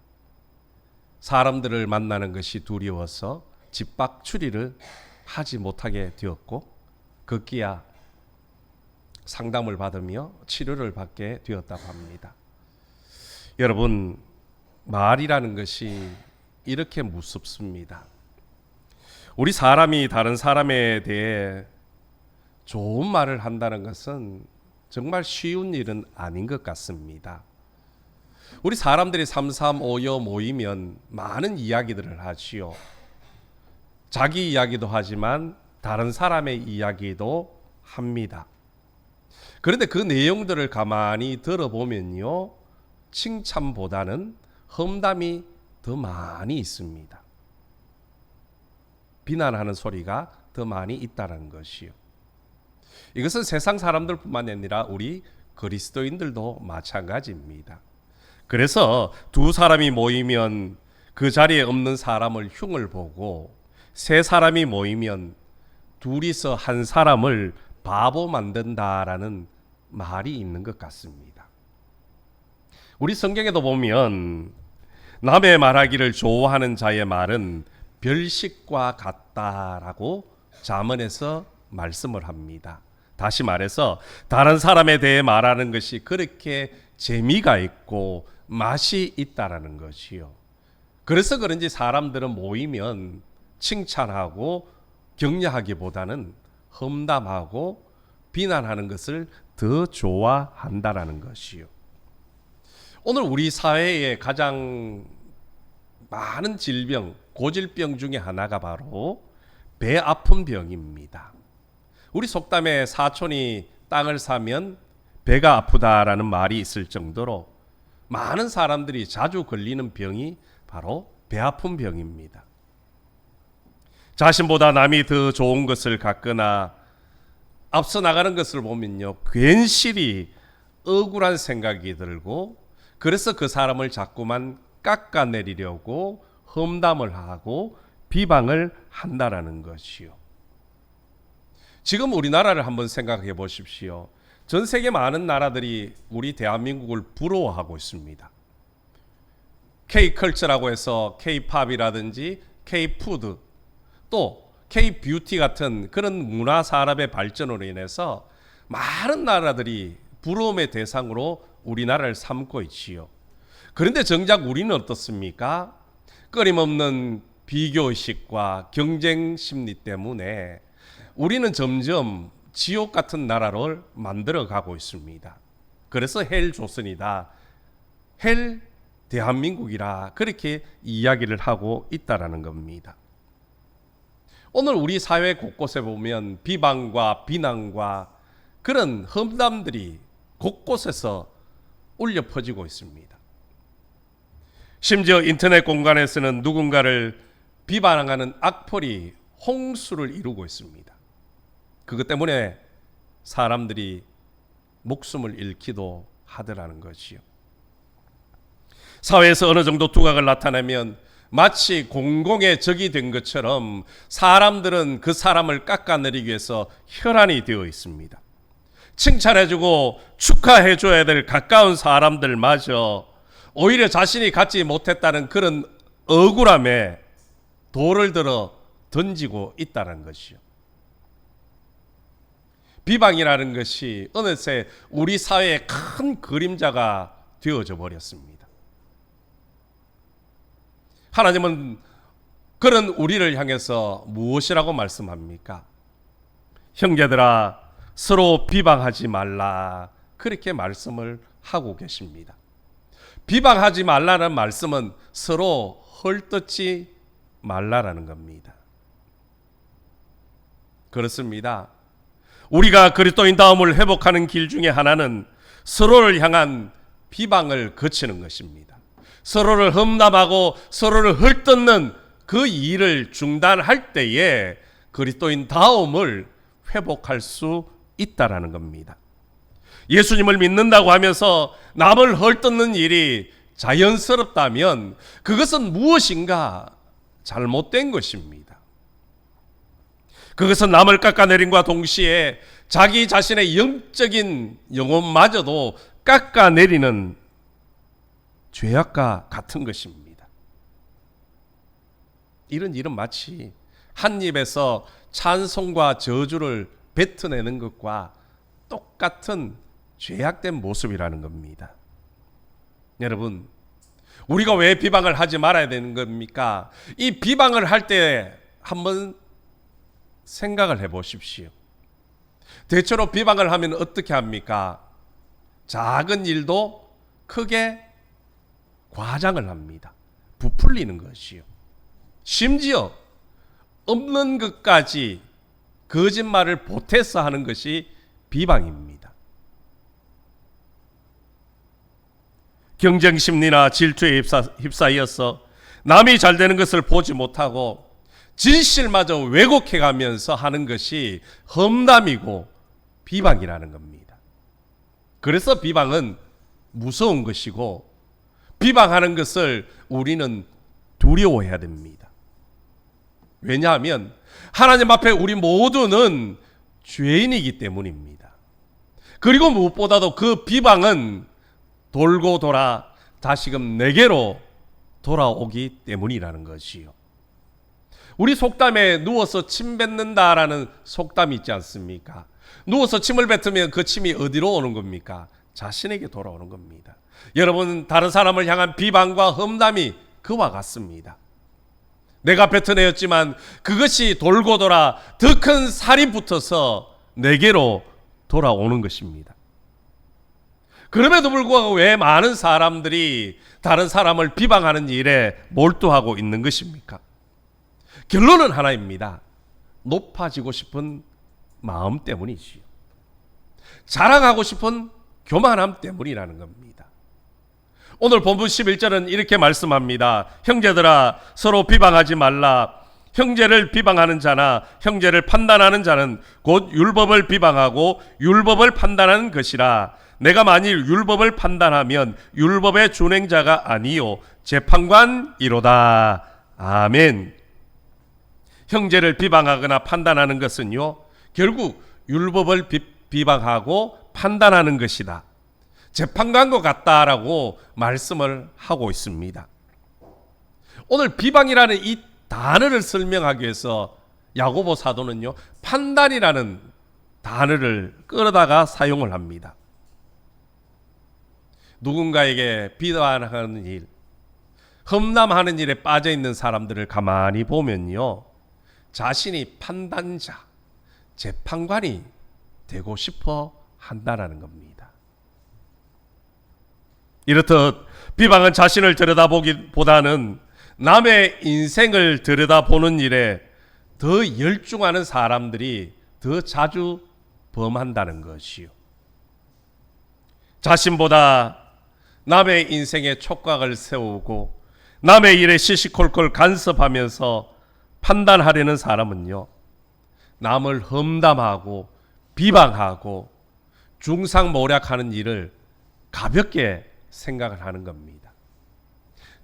Speaker 1: 사람들을 만나는 것이 두려워서 집 밖 출입을 하지 못하게 되었고 급기야 상담을 받으며 치료를 받게 되었다고 합니다. 여러분, 말이라는 것이 이렇게 무섭습니다. 우리 사람이 다른 사람에 대해 좋은 말을 한다는 것은 정말 쉬운 일은 아닌 것 같습니다. 우리 사람들이 삼삼오여 모이면 많은 이야기들을 하지요. 자기 이야기도 하지만 다른 사람의 이야기도 합니다. 그런데 그 내용들을 가만히 들어보면요, 칭찬보다는 험담이 더 많이 있습니다. 비난하는 소리가 더 많이 있다는 것이요. 이것은 세상 사람들뿐만 아니라 우리 그리스도인들도 마찬가지입니다. 그래서 두 사람이 모이면 그 자리에 없는 사람을 흉을 보고 세 사람이 모이면 둘이서 한 사람을 바보 만든다라는 말이 있는 것 같습니다. 우리 성경에도 보면 남의 말하기를 좋아하는 자의 말은 별식과 같다라고 잠언에서 말씀을 합니다. 다시 말해서 다른 사람에 대해 말하는 것이 그렇게 재미가 있고 맛이 있다라는 것이요. 그래서 그런지 사람들은 모이면 칭찬하고 격려하기보다는 험담하고 비난하는 것을 더 좋아한다라는 것이요. 오늘 우리 사회에 가장 많은 질병, 고질병 중에 하나가 바로 배 아픈 병입니다. 우리 속담에 사촌이 땅을 사면 배가 아프다라는 말이 있을 정도로 많은 사람들이 자주 걸리는 병이 바로 배 아픈 병입니다. 자신보다 남이 더 좋은 것을 갖거나 앞서 나가는 것을 보면요, 괜시리 억울한 생각이 들고 그래서 그 사람을 자꾸만 깎아내리려고 험담을 하고 비방을 한다라는 것이요. 지금 우리나라를 한번 생각해 보십시오. 전 세계 많은 나라들이 우리 대한민국을 부러워하고 있습니다. K컬처라고 해서 K팝이라든지 K푸드 또 K뷰티 같은 그런 문화 산업의 발전으로 인해서 많은 나라들이 부러움의 대상으로 우리나라를 삼고 있지요. 그런데 정작 우리는 어떻습니까? 끊임없는 비교의식과 경쟁 심리 때문에 우리는 점점 지옥 같은 나라를 만들어 가고 있습니다. 그래서 헬 조선이다, 헬 대한민국이라 그렇게 이야기를 하고 있다라는 겁니다. 오늘 우리 사회 곳곳에 보면 비방과 비난과 그런 험담들이 곳곳에서 울려 퍼지고 있습니다. 심지어 인터넷 공간에서는 누군가를 비방하는 악플이 홍수를 이루고 있습니다. 그것 때문에 사람들이 목숨을 잃기도 하더라는 것이요. 사회에서 어느 정도 두각을 나타내면 마치 공공의 적이 된 것처럼 사람들은 그 사람을 깎아내리기 위해서 혈안이 되어 있습니다. 칭찬해주고 축하해줘야 될 가까운 사람들마저 오히려 자신이 갖지 못했다는 그런 억울함에 돌을 들어 던지고 있다는 것이요. 비방이라는 것이 어느새 우리 사회의 큰 그림자가 되어져 버렸습니다. 하나님은 그런 우리를 향해서 무엇이라고 말씀합니까? 형제들아, 서로 비방하지 말라, 그렇게 말씀을 하고 계십니다. 비방하지 말라는 말씀은 서로 헐뜯지 말라라는 겁니다. 그렇습니다. 우리가 그리스도인다움을 회복하는 길 중에 하나는 서로를 향한 비방을 거치는 것입니다. 서로를 험담하고 서로를 헐뜯는 그 일을 중단할 때에 그리스도인다움을 회복할 수 있다라는 겁니다. 예수님을 믿는다고 하면서 남을 헐뜯는 일이 자연스럽다면 그것은 무엇인가 잘못된 것입니다. 그것은 남을 깎아내림과 동시에 자기 자신의 영적인 영혼마저도 깎아내리는 죄악과 같은 것입니다. 이런 일은 마치 한 입에서 찬송과 저주를 뱉어내는 것과 똑같은 죄악된 모습이라는 겁니다. 여러분, 우리가 왜 비방을 하지 말아야 되는 겁니까? 이 비방을 할 때 한번 생각을 해 보십시오. 대체로 비방을 하면 어떻게 합니까? 작은 일도 크게 과장을 합니다. 부풀리는 것이요. 심지어 없는 것까지 거짓말을 보태서 하는 것이 비방입니다. 경쟁 심리나 질투에 휩싸여서 남이 잘 되는 것을 보지 못하고 진실마저 왜곡해 가면서 하는 것이 험담이고 비방이라는 겁니다. 그래서 비방은 무서운 것이고 비방하는 것을 우리는 두려워해야 됩니다. 왜냐하면 하나님 앞에 우리 모두는 죄인이기 때문입니다. 그리고 무엇보다도 그 비방은 돌고 돌아 다시금 내게로 돌아오기 때문이라는 것이요. 우리 속담에 누워서 침 뱉는다라는 속담이 있지 않습니까? 누워서 침을 뱉으면 그 침이 어디로 오는 겁니까? 자신에게 돌아오는 겁니다. 여러분, 다른 사람을 향한 비방과 험담이 그와 같습니다. 내가 뱉어내었지만 그것이 돌고 돌아 더 큰 살이 붙어서 내게로 돌아오는 것입니다. 그럼에도 불구하고 왜 많은 사람들이 다른 사람을 비방하는 일에 몰두하고 있는 것입니까? 결론은 하나입니다. 높아지고 싶은 마음 때문이지요. 자랑하고 싶은 교만함 때문이라는 겁니다. 오늘 본문 11절은 이렇게 말씀합니다. 형제들아, 서로 비방하지 말라. 형제를 비방하는 자나 형제를 판단하는 자는 곧 율법을 비방하고 율법을 판단하는 것이라. 내가 만일 율법을 판단하면 율법의 준행자가 아니요 재판관이로다. 아멘. 형제를 비방하거나 판단하는 것은요, 결국 율법을 비방하고 판단하는 것이다. 재판관과 같다라고 말씀을 하고 있습니다. 오늘 비방이라는 이 단어를 설명하기 위해서 야고보 사도는요, 판단이라는 단어를 끌어다가 사용을 합니다. 누군가에게 비난하는 일, 험담하는 일에 빠져 있는 사람들을 가만히 보면요, 자신이 판단자, 재판관이 되고 싶어 한다라는 겁니다. 이렇듯 비방은 자신을 들여다보기보다는 남의 인생을 들여다보는 일에 더 열중하는 사람들이 더 자주 범한다는 것이요. 자신보다 남의 인생에 촉각을 세우고 남의 일에 시시콜콜 간섭하면서 판단하려는 사람은요, 남을 험담하고 비방하고 중상모략하는 일을 가볍게 생각을 하는 겁니다.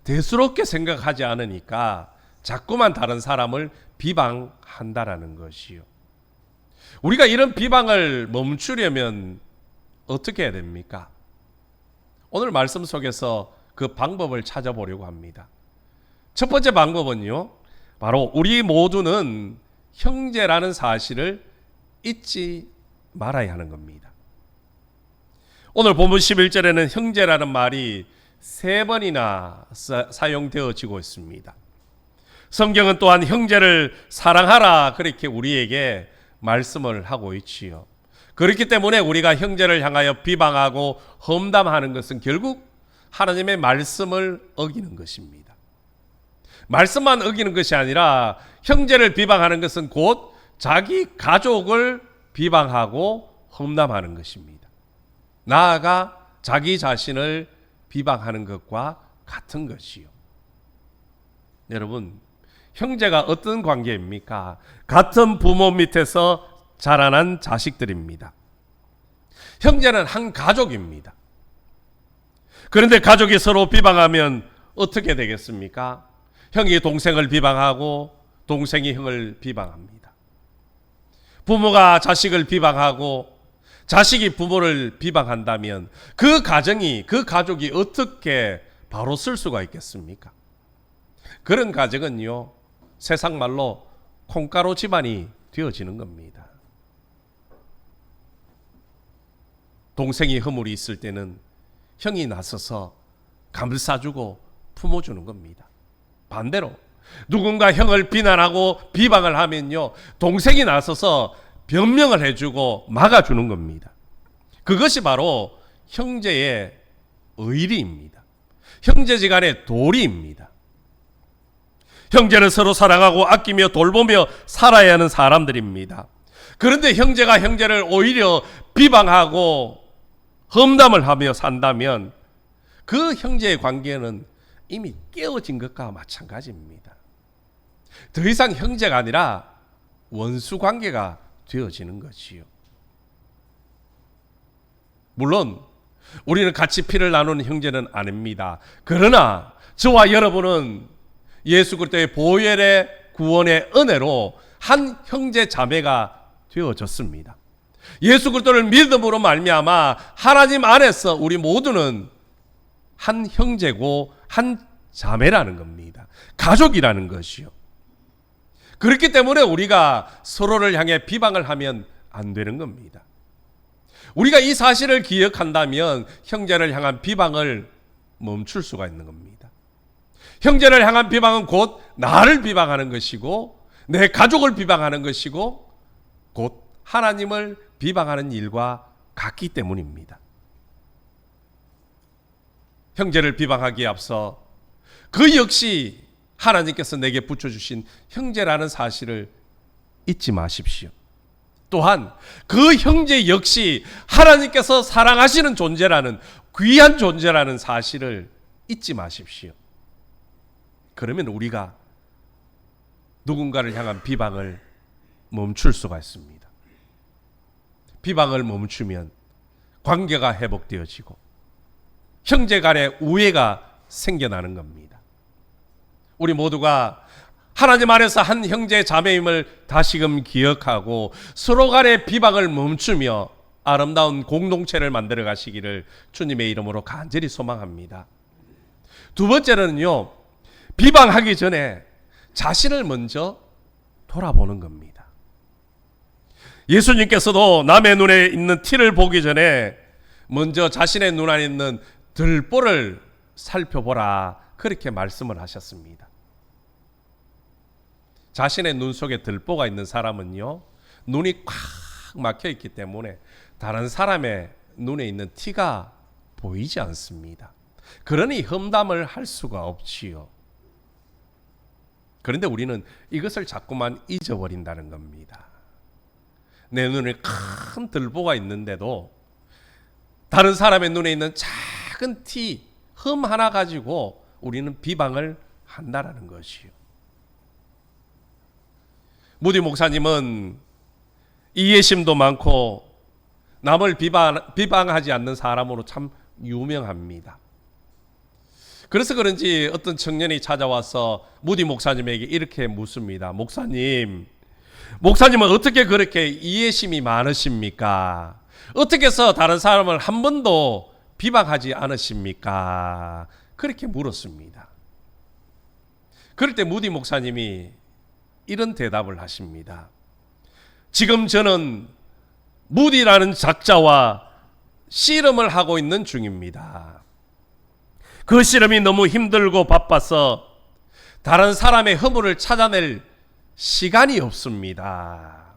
Speaker 1: 대수롭게 생각하지 않으니까 자꾸만 다른 사람을 비방한다라는 것이요. 우리가 이런 비방을 멈추려면 어떻게 해야 됩니까? 오늘 말씀 속에서 그 방법을 찾아보려고 합니다. 첫 번째 방법은요, 바로 우리 모두는 형제라는 사실을 잊지 말아야 하는 겁니다. 오늘 본문 11절에는 형제라는 말이 3번이나 사용되어지고 있습니다. 성경은 또한 형제를 사랑하라 그렇게 우리에게 말씀을 하고 있지요. 그렇기 때문에 우리가 형제를 향하여 비방하고 험담하는 것은 결국 하나님의 말씀을 어기는 것입니다. 말씀만 어기는 것이 아니라 형제를 비방하는 것은 곧 자기 가족을 비방하고 험담하는 것입니다. 나아가 자기 자신을 비방하는 것과 같은 것이요. 여러분, 형제가 어떤 관계입니까? 같은 부모 밑에서 자라난 자식들입니다. 형제는 한 가족입니다. 그런데 가족이 서로 비방하면 어떻게 되겠습니까? 형이 동생을 비방하고 동생이 형을 비방합니다. 부모가 자식을 비방하고 자식이 부모를 비방한다면 그 가정이, 그 가족이 어떻게 바로 쓸 수가 있겠습니까? 그런 가정은요, 세상 말로 콩가루 집안이 되어지는 겁니다. 동생이 허물이 있을 때는 형이 나서서 감싸주고 품어주는 겁니다. 반대로 누군가 형을 비난하고 비방을 하면요, 동생이 나서서 변명을 해주고 막아주는 겁니다. 그것이 바로 형제의 의리입니다. 형제지간의 도리입니다. 형제는 서로 사랑하고 아끼며 돌보며 살아야 하는 사람들입니다. 그런데 형제가 형제를 오히려 비방하고 험담을 하며 산다면 그 형제의 관계는 이미 깨어진 것과 마찬가지입니다. 더 이상 형제가 아니라 원수 관계가 되어지는 것이요. 물론 우리는 같이 피를 나누는 형제는 아닙니다. 그러나 저와 여러분은 예수 그리스도의 보혈의 구원의 은혜로 한 형제 자매가 되어졌습니다. 예수 그리스도를 믿음으로 말미암아 하나님 안에서 우리 모두는 한 형제고 한 자매라는 겁니다. 가족이라는 것이요. 그렇기 때문에 우리가 서로를 향해 비방을 하면 안 되는 겁니다. 우리가 이 사실을 기억한다면 형제를 향한 비방을 멈출 수가 있는 겁니다. 형제를 향한 비방은 곧 나를 비방하는 것이고 내 가족을 비방하는 것이고 곧 하나님을 비방하는 일과 같기 때문입니다. 형제를 비방하기에 앞서 그 역시 하나님께서 내게 붙여주신 형제라는 사실을 잊지 마십시오. 또한 그 형제 역시 하나님께서 사랑하시는 존재라는 귀한 존재라는 사실을 잊지 마십시오. 그러면 우리가 누군가를 향한 비방을 멈출 수가 있습니다. 비방을 멈추면 관계가 회복되어지고 형제 간의 우애가 생겨나는 겁니다. 우리 모두가 하나님 안에서 한 형제 자매임을 다시금 기억하고 서로 간의 비방을 멈추며 아름다운 공동체를 만들어 가시기를 주님의 이름으로 간절히 소망합니다. 두 번째는요, 비방하기 전에 자신을 먼저 돌아보는 겁니다. 예수님께서도 남의 눈에 있는 티를 보기 전에 먼저 자신의 눈 안에 있는 들보를 살펴보라, 그렇게 말씀을 하셨습니다. 자신의 눈 속에 들보가 있는 사람은요, 눈이 꽉 막혀 있기 때문에 다른 사람의 눈에 있는 티가 보이지 않습니다. 그러니 험담을 할 수가 없지요. 그런데 우리는 이것을 자꾸만 잊어버린다는 겁니다. 내 눈에 큰 들보가 있는데도 다른 사람의 눈에 있는 작은 티, 흠 하나 가지고 우리는 비방을 한다라는 것이요. 무디 목사님은 이해심도 많고 남을 비방하지 않는 사람으로 참 유명합니다. 그래서 그런지 어떤 청년이 찾아와서 무디 목사님에게 이렇게 묻습니다. 목사님은 어떻게 그렇게 이해심이 많으십니까? 어떻게 해서 다른 사람을 한 번도 비방하지 않으십니까? 그렇게 물었습니다. 그럴 때 무디 목사님이 이런 대답을 하십니다. 지금 저는 무디라는 작자와 씨름을 하고 있는 중입니다. 그 씨름이 너무 힘들고 바빠서 다른 사람의 허물을 찾아낼 시간이 없습니다.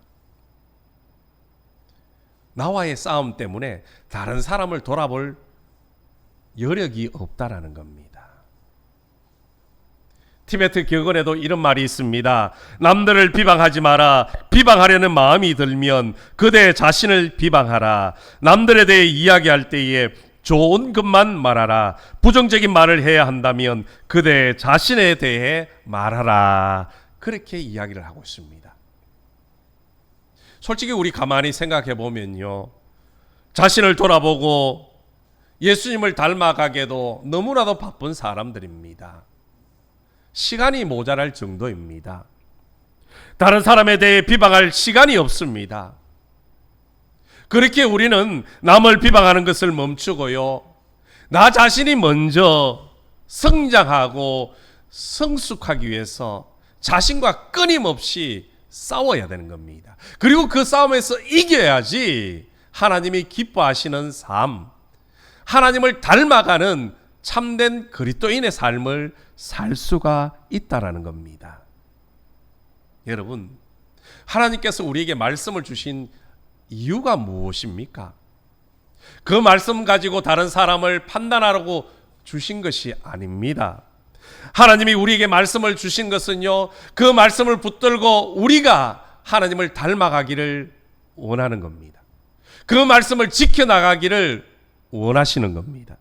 Speaker 1: 나와의 싸움 때문에 다른 사람을 돌아볼 여력이 없다라는 겁니다. 티베트 격언에도 이런 말이 있습니다. 남들을 비방하지 마라. 비방하려는 마음이 들면 그대 자신을 비방하라. 남들에 대해 이야기할 때에 좋은 것만 말하라. 부정적인 말을 해야 한다면 그대 자신에 대해 말하라. 그렇게 이야기를 하고 있습니다. 솔직히 우리 가만히 생각해 보면요, 자신을 돌아보고 예수님을 닮아가게도 너무나도 바쁜 사람들입니다. 시간이 모자랄 정도입니다. 다른 사람에 대해 비방할 시간이 없습니다. 그렇게 우리는 남을 비방하는 것을 멈추고요, 나 자신이 먼저 성장하고 성숙하기 위해서 자신과 끊임없이 싸워야 되는 겁니다. 그리고 그 싸움에서 이겨야지 하나님이 기뻐하시는 삶, 하나님을 닮아가는 참된 그리스도인의 삶을 살 수가 있다라는 겁니다. 여러분, 하나님께서 우리에게 말씀을 주신 이유가 무엇입니까? 그 말씀 가지고 다른 사람을 판단하라고 주신 것이 아닙니다. 하나님이 우리에게 말씀을 주신 것은요, 그 말씀을 붙들고 우리가 하나님을 닮아가기를 원하는 겁니다. 그 말씀을 지켜나가기를 원하시는 겁니다.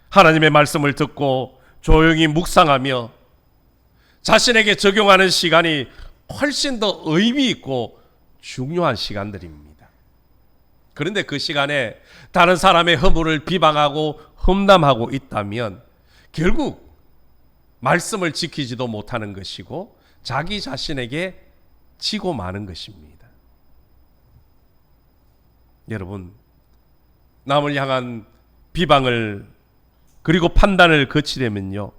Speaker 1: 하나님의 말씀을 듣고 조용히 묵상하며 자신에게 적용하는 시간이 훨씬 더 의미 있고 중요한 시간들입니다. 그런데 그 시간에 다른 사람의 허물을 비방하고 험담하고 있다면 결국 말씀을 지키지도 못하는 것이고 자기 자신에게 지고 마는 것입니다. 여러분, 남을 향한 비방을 그리고 판단을 거치려면요,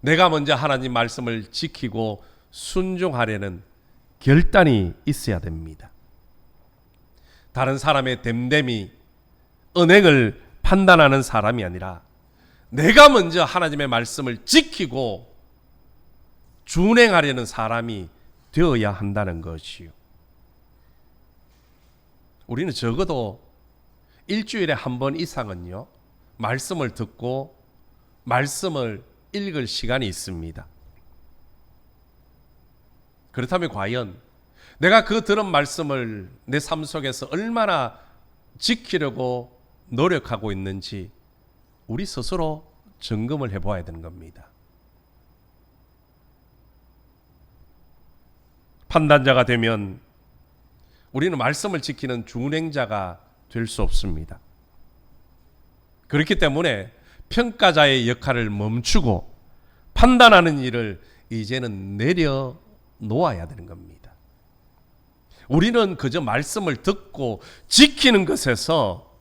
Speaker 1: 내가 먼저 하나님 말씀을 지키고 순종하려는 결단이 있어야 됩니다. 다른 사람의 됨됨이, 언행을 판단하는 사람이 아니라 내가 먼저 하나님의 말씀을 지키고 준행하려는 사람이 되어야 한다는 것이요. 우리는 적어도 일주일에 한 번 이상은요, 말씀을 듣고 말씀을 읽을 시간이 있습니다. 그렇다면 과연 내가 그 들은 말씀을 내 삶 속에서 얼마나 지키려고 노력하고 있는지 우리 스스로 점검을 해봐야 되는 겁니다. 판단자가 되면 우리는 말씀을 지키는 준행자가 될 수 없습니다. 그렇기 때문에 평가자의 역할을 멈추고 판단하는 일을 이제는 내려놓아야 되는 겁니다. 우리는 그저 말씀을 듣고 지키는 것에서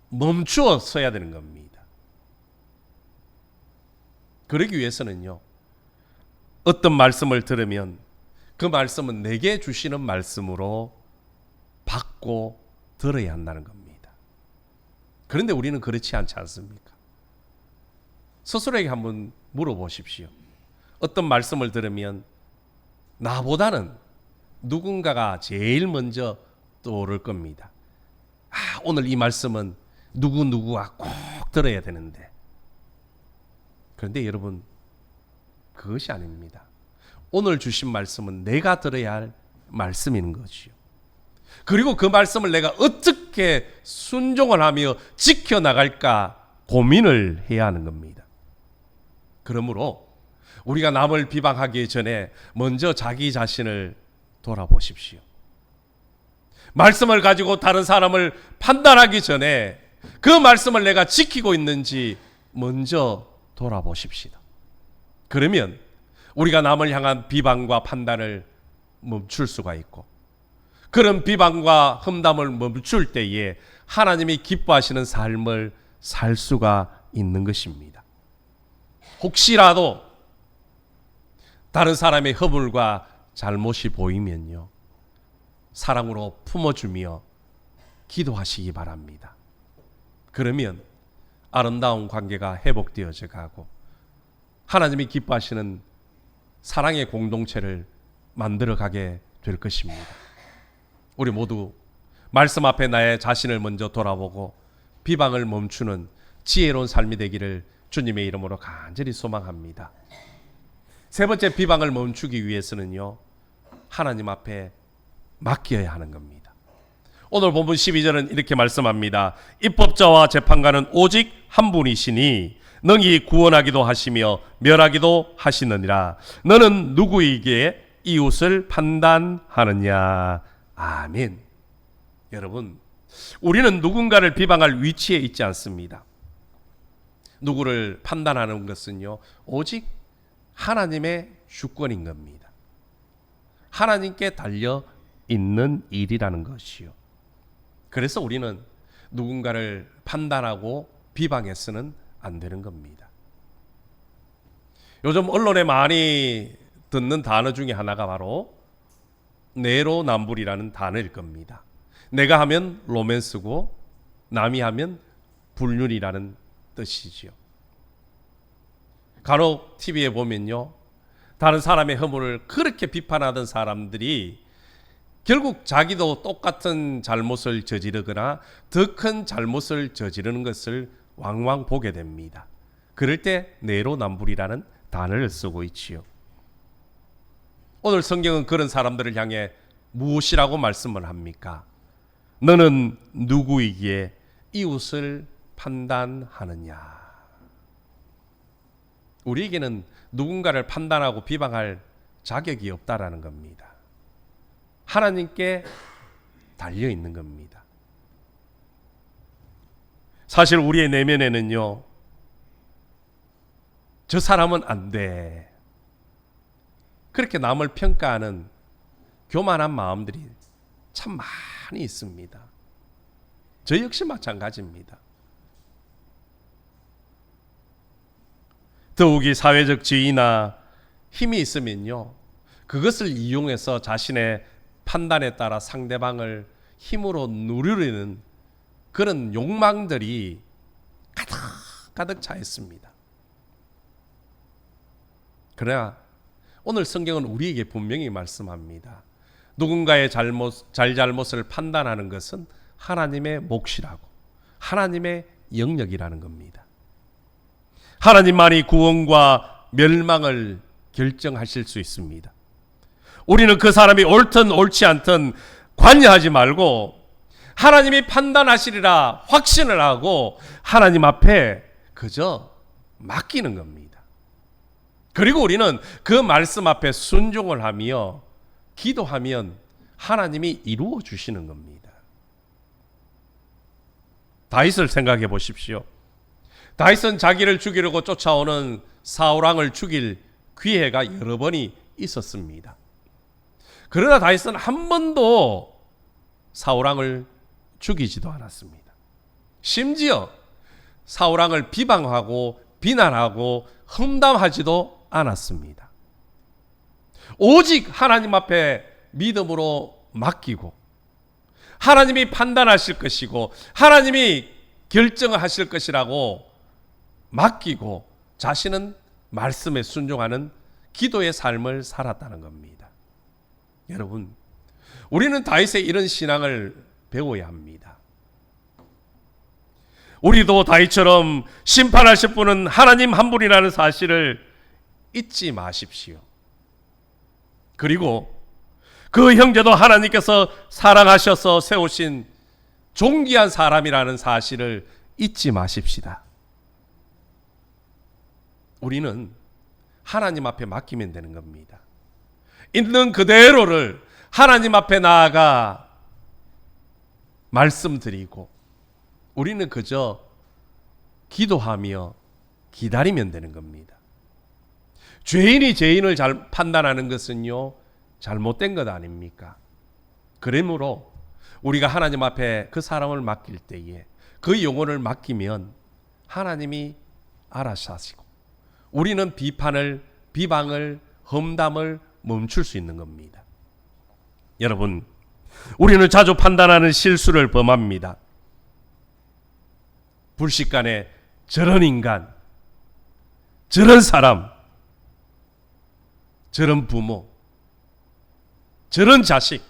Speaker 1: 멈추어 서야 되는 겁니다. 그러기 위해서는요, 어떤 말씀을 들으면 그 말씀은 내게 주시는 말씀으로 받고 들어야 한다는 겁니다. 그런데 우리는 그렇지 않지 않습니까? 스스로에게 한번 물어보십시오. 어떤 말씀을 들으면 나보다는 누군가가 제일 먼저 떠오를 겁니다. 오늘 이 말씀은 누구누구가 꼭 들어야 되는데. 그런데 여러분, 그것이 아닙니다. 오늘 주신 말씀은 내가 들어야 할 말씀인 것이요. 그리고 그 말씀을 내가 어떻게 순종을 하며 지켜나갈까 고민을 해야 하는 겁니다. 그러므로 우리가 남을 비방하기 전에 먼저 자기 자신을 돌아보십시오. 말씀을 가지고 다른 사람을 판단하기 전에 그 말씀을 내가 지키고 있는지 먼저 돌아보십시다. 그러면 우리가 남을 향한 비방과 판단을 멈출 수가 있고, 그런 비방과 험담을 멈출 때에 하나님이 기뻐하시는 삶을 살 수가 있는 것입니다. 혹시라도 다른 사람의 허물과 잘못이 보이면요, 사랑으로 품어주며 기도하시기 바랍니다. 그러면 아름다운 관계가 회복되어져 가고 하나님이 기뻐하시는 사랑의 공동체를 만들어가게 될 것입니다. 우리 모두 말씀 앞에 나의 자신을 먼저 돌아보고 비방을 멈추는 지혜로운 삶이 되기를 주님의 이름으로 간절히 소망합니다. 세 번째, 비방을 멈추기 위해서는요, 하나님 앞에 맡겨야 하는 겁니다. 오늘 본문 12절은 이렇게 말씀합니다. 입법자와 재판관은 오직 한 분이시니 능히 구원하기도 하시며 멸하기도 하시느니라. 너는 누구에게 이웃을 판단하느냐. 아멘. 여러분, 우리는 누군가를 비방할 위치에 있지 않습니다. 누구를 판단하는 것은요, 오직 하나님의 주권인 겁니다. 하나님께 달려 있는 일이라는 것이요. 그래서 우리는 누군가를 판단하고 비방해서는 안 되는 겁니다. 요즘 언론에 많이 듣는 단어 중에 하나가 바로 내로남불이라는 단어일 겁니다. 내가 하면 로맨스고 남이 하면 불륜이라는 뜻이지요. 간혹 TV에 보면요, 다른 사람의 허물을 그렇게 비판하던 사람들이 결국 자기도 똑같은 잘못을 저지르거나 더 큰 잘못을 저지르는 것을 왕왕 보게 됩니다. 그럴 때 내로남불이라는 단어를 쓰고 있지요. 오늘 성경은 그런 사람들을 향해 무엇이라고 말씀을 합니까? 너는 누구이기에 이웃을 판단하느냐. 우리에게는 누군가를 판단하고 비방할 자격이 없다라는 겁니다. 하나님께 달려 있는 겁니다. 사실 우리의 내면에는요, 저 사람은 안 돼, 그렇게 남을 평가하는 교만한 마음들이 참 많이 있습니다. 저 역시 마찬가지입니다. 더욱이 사회적 지위나 힘이 있으면요, 그것을 이용해서 자신의 판단에 따라 상대방을 힘으로 누르려는 그런 욕망들이 가득 차 있습니다. 그러나 오늘 성경은 우리에게 분명히 말씀합니다. 누군가의 잘잘못을 판단하는 것은 하나님의 몫이라고, 하나님의 영역이라는 겁니다. 하나님만이 구원과 멸망을 결정하실 수 있습니다. 우리는 그 사람이 옳든 옳지 않든 관여하지 말고 하나님이 판단하시리라 확신을 하고 하나님 앞에 그저 맡기는 겁니다. 그리고 우리는 그 말씀 앞에 순종을 하며 기도하면 하나님이 이루어 주시는 겁니다. 다윗을 생각해 보십시오. 다윗은 자기를 죽이려고 쫓아오는 사울왕을 죽일 기회가 여러 번이 있었습니다. 그러나 다윗은 한 번도 사울왕을 죽이지도 않았습니다. 심지어 사울왕을 비방하고 비난하고 험담하지도 않았습니다. 오직 하나님 앞에 믿음으로 맡기고 하나님이 판단하실 것이고 하나님이 결정을 하실 것이라고 맡기고 자신은 말씀에 순종하는 기도의 삶을 살았다는 겁니다. 여러분, 우리는 다윗의 이런 신앙을 배워야 합니다. 우리도 다윗처럼 심판하실 분은 하나님 한 분이라는 사실을 잊지 마십시오. 그리고 그 형제도 하나님께서 사랑하셔서 세우신 존귀한 사람이라는 사실을 잊지 마십시다. 우리는 하나님 앞에 맡기면 되는 겁니다. 있는 그대로를 하나님 앞에 나아가 말씀드리고 우리는 그저 기도하며 기다리면 되는 겁니다. 죄인이 죄인을 잘 판단하는 것은요, 잘못된 것 아닙니까? 그러므로 우리가 하나님 앞에 그 사람을 맡길 때에 그 영혼을 맡기면 하나님이 알아서 하시고 우리는 비방을 험담을 멈출 수 있는 겁니다. 여러분, 우리는 자주 판단하는 실수를 범합니다. 불식간에 저런 인간, 저런 사람, 저런 부모, 저런 자식,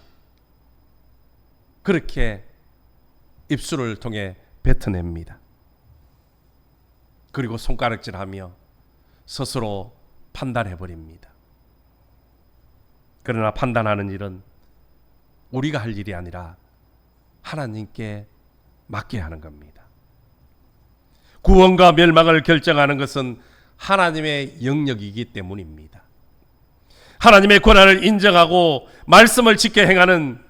Speaker 1: 그렇게 입술을 통해 뱉어냅니다. 그리고 손가락질하며 스스로 판단해버립니다. 그러나 판단하는 일은 우리가 할 일이 아니라 하나님께 맡겨야 하는 겁니다. 구원과 멸망을 결정하는 것은 하나님의 영역이기 때문입니다. 하나님의 권한을 인정하고 말씀을 지켜 행하는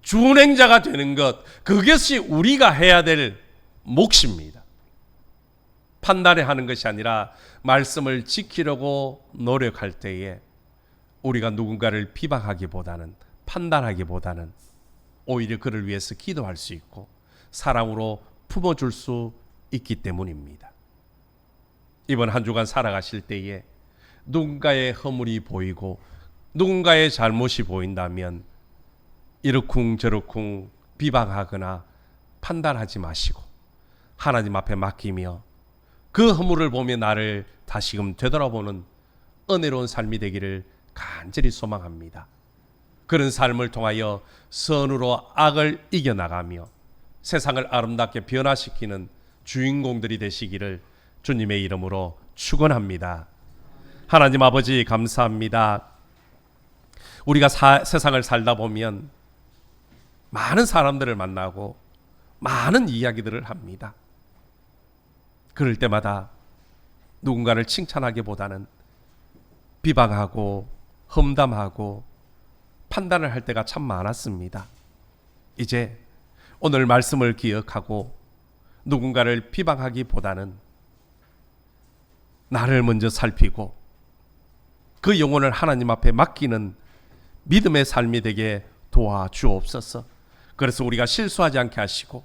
Speaker 1: 준행자가 되는 것, 그것이 우리가 해야 될 몫입니다. 판단을 하는 것이 아니라 말씀을 지키려고 노력할 때에 우리가 누군가를 비방하기보다는 판단하기보다는 오히려 그를 위해서 기도할 수 있고 사랑으로 품어줄 수 있기 때문입니다. 이번 한 주간 살아가실 때에 누군가의 허물이 보이고 누군가의 잘못이 보인다면 이러쿵저러쿵 비방하거나 판단하지 마시고 하나님 앞에 맡기며 그 허물을 보며 나를 다시금 되돌아보는 은혜로운 삶이 되기를 간절히 소망합니다. 그런 삶을 통하여 선으로 악을 이겨나가며 세상을 아름답게 변화시키는 주인공들이 되시기를 주님의 이름으로 축원합니다. 하나님 아버지 감사합니다. 우리가 세상을 살다 보면 많은 사람들을 만나고 많은 이야기들을 합니다. 그럴 때마다 누군가를 칭찬하기보다는 비방하고 험담하고 판단을 할 때가 참 많았습니다. 이제 오늘 말씀을 기억하고 누군가를 비방하기보다는 나를 먼저 살피고 그 영혼을 하나님 앞에 맡기는 믿음의 삶이 되게 도와주옵소서. 그래서 우리가 실수하지 않게 하시고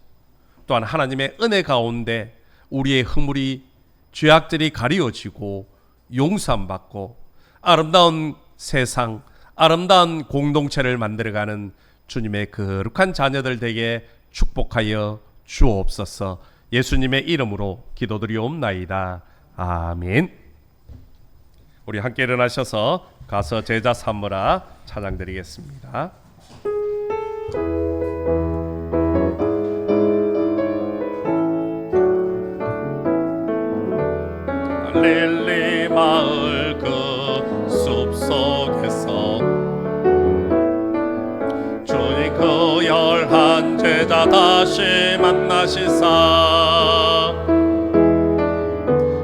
Speaker 1: 또한 하나님의 은혜 가운데 우리의 허물이 죄악들이 가리워지고 용서받고 아름다운 세상, 아름다운 공동체를 만들어가는 주님의 거룩한 자녀들 되게 축복하여 주옵소서. 예수님의 이름으로 기도드리옵나이다. 아멘. 우리 함께 일어나셔서 가서 제자 삼으라 찬양 드리겠습니다. 릴리 마을 그 숲속에서 주님 그 열한 제자 다시 만나시사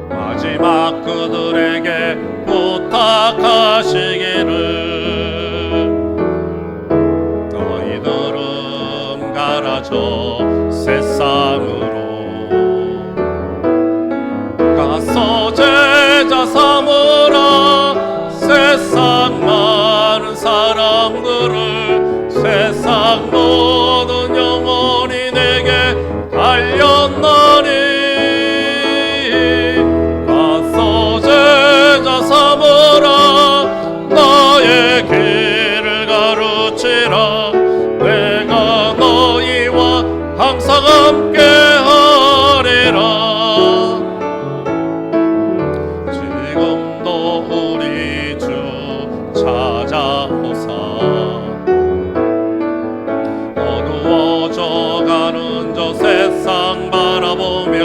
Speaker 1: 마지막 그들에게 부탁하시기를 가서 제자 삼으라. 세상 많은 사람들을 세상 모든 영혼이 내게 달렸나니. 가서 제자 삼으라. 나의 길을 가르치라. 내가 너희와 항상 함께 하리라. 지금도 우리 주 찾아오사. 어두워져가는 저 세상 바라보며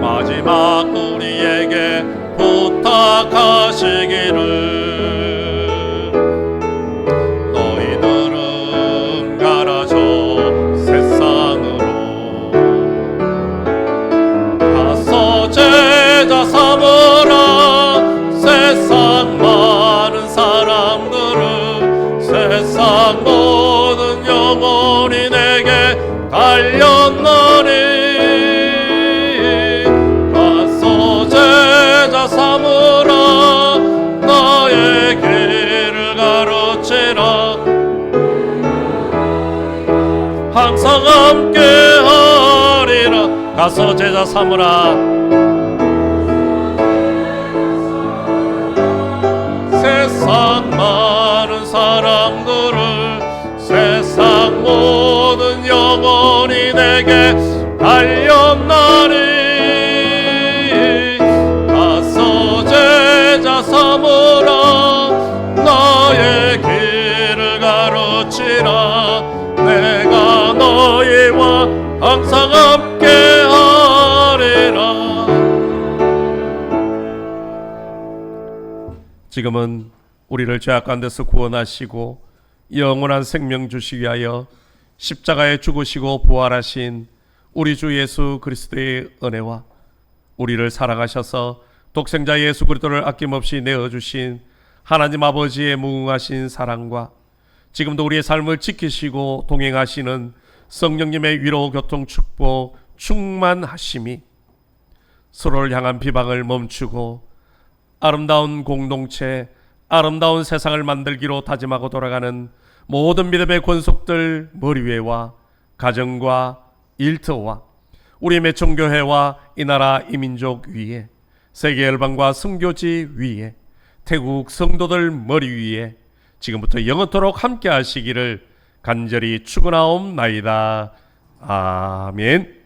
Speaker 1: 마지막 우리에게 부탁하시기를. 너희들은 가라 저 세상으로. 가서 제자 삼으라. 세상 많은 사람들은 세상 모든 영혼이 내게 달렸나니. 가서 제자 삼으라. 나의 길을 가르치라. 항상 함께 하리라. 가서 제자 삼으라. 세상 많은 사람들을 세상 모든 영혼이 내게 달렸나니. 가서 제자 삼으라. 나의 길을 가르치라. 내가 너희와 항상 함께 하리라. 지금은 우리를 죄악 가운데서 구원하시고 영원한 생명 주시기 위하여 십자가에 죽으시고 부활하신 우리 주 예수 그리스도의 은혜와 우리를 사랑하셔서 독생자 예수 그리스도를 아낌없이 내어주신 하나님 아버지의 무궁하신 사랑과 지금도 우리의 삶을 지키시고 동행하시는 성령님의 위로 교통 축복 충만하심이 서로를 향한 비방을 멈추고 아름다운 공동체, 아름다운 세상을 만들기로 다짐하고 돌아가는 모든 믿음의 권속들 머리 위에와 가정과 일터와 우리 매총교회와 이 나라 이민족 위에 세계 열방과 선교지 위에 태국 성도들 머리 위에 지금부터 영원토록 함께 하시기를 간절히 축원하옵나이다. 아멘.